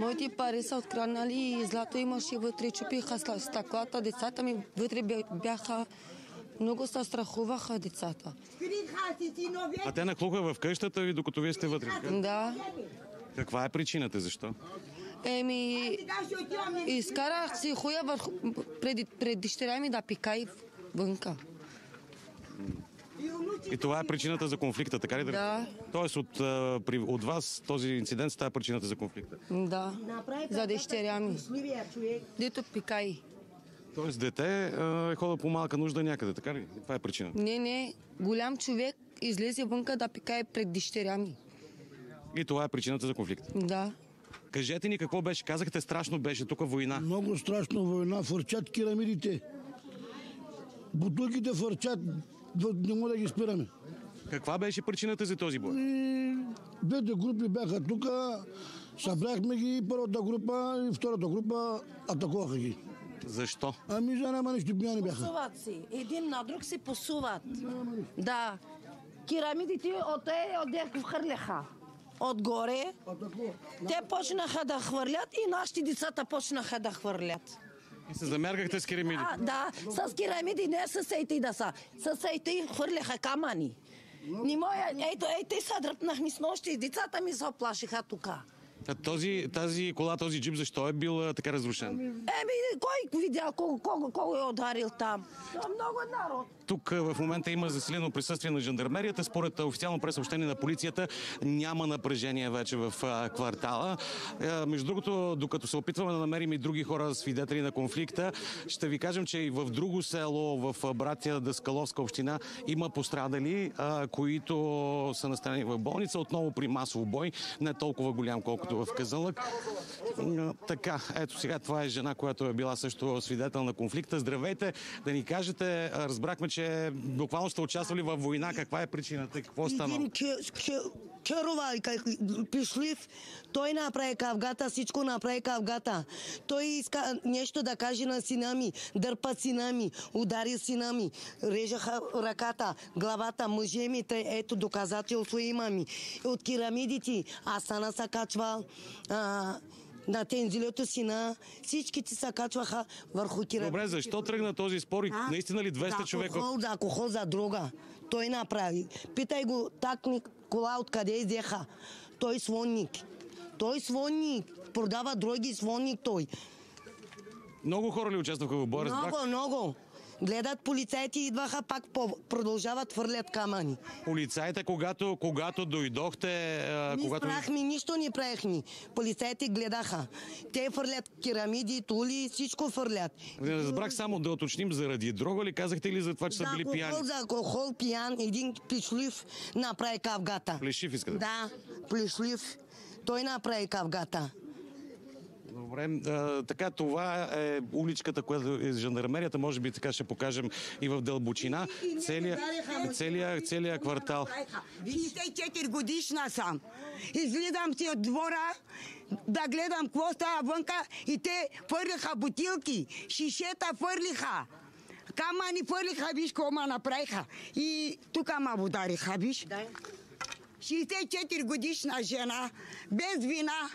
Моите пари са откраднали и злато имаше вътре, чупиха стъклата, децата ми вътре бяха, много се страхуваха децата. А те нахлуха в къщата ви, докато вие сте вътре? Да. Каква е причината, защо? Изкарах си хуя пред дъщеря ми да пикай вънка. И това е причината за конфликта, така ли? Да. Тоест от вас този инцидент става причината за конфликта? Да, за дъщеря ми. Дето пикай. Тоест дете е ходил по малка нужда някъде, така ли? Това е причина? Не, голям човек излезе вънка да пикае пред дъщеря ми. И това е причината за конфликта? Да. Кажете ни какво беше. Казахте, страшно беше тук война. Много страшно война. Фърчат керамидите. Бутулките фърчат. Не мога да ги спираме. Каква беше причината за този бой? Двете групи бяха тук. Събрахме ги. Първата група и втората група атакуваха ги. Защо? За няма нищо, пияни бяха. Посуват си. Един на друг си посуват. Да. Керамидите отде хвърляха. Отгоре. Те почнаха да хвърлят и нашите децата почнаха да хвърлят. И се замяркахте с керамиди? Да, с керамиди, не с ейти да са. С ейти хвърляха камъни. Ейте са дръпнахме с нощи и децата ми се оплашиха тук. Тази кола, този джип, защо е бил така разрушен? Кой видя, кой е ударил там? Много народ. Тук в момента има засилено присъствие на жандармерията. Според официално пресъобщение на полицията няма напрежение вече в квартала. Между другото, докато се опитваме да намерим и други хора, свидетели на конфликта, ще ви кажем, че и в друго село, в Братя Даскаловска община, има пострадали, които са настанени в болница. Отново при масов бой, не толкова голям, колкото в Казанлък. Така, ето сега това е жена, която е била също свидетел на конфликта. Здравейте, да ни кажете, разбрахме, че буквално сте участвали във война. Каква е причината? Какво стана? Един Черова, пришлив, той направи кавгата, всичко направи кавгата. Той иска нещо да каже на сина ми, дърпа сина ми, удари сина ми, режаха ръката, главата, мъже ми, ето доказателство имаме. От керамидите, Асана се качва, на тензилето си на всичките се качваха върху керамидите. Добре, защо тръгна този спор и наистина ли 200 човека? За алкохол, за друга. Той направи. Питай го, кола откъде изеха. Той свонник. Продава други свонник той. Много хора ли участваха в боя? Много. Гледат полицаите, идваха, пак продължават, хвърлят камъни. Полицаите, когато дойдохте... Нищо не правихме. Полицаите гледаха. Те хвърлят керамиди, тули, всичко хвърлят. Разбрах само да уточним заради дрога ли, казахте ли за това, че са били пияни? За алкохол, пиян, един плешлив направи кавгата. Плешив искате? Да, плешлив. Той направи кавгата. Добре, така това е уличката, която е жандармерията, може би така ще покажем и в дълбочина. Целият квартал. 64 годишна съм. Излизам си от двора да гледам какво става вънка и те фърлиха бутилки, шишета фърлиха. Камъни фърлиха, виж какво ма направиха. И тук ма удариха, виж. 64 годишна жена, без вина.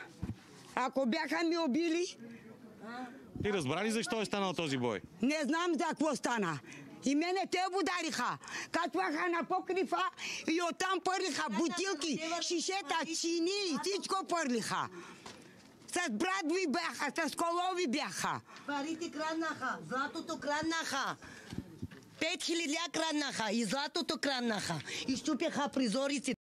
Ако бяха ми убили... Ти разбра ли защо е станал този бой? Не знам за какво стана. И мене те удариха. Качваха на покрива и оттам пърлиха бутилки, шишета, чини, всичко пърлиха. С брадви бяха, с колови бяха. Парите краднаха, златото краднаха. 5000 краднаха и златото краднаха. И щупяха призориците.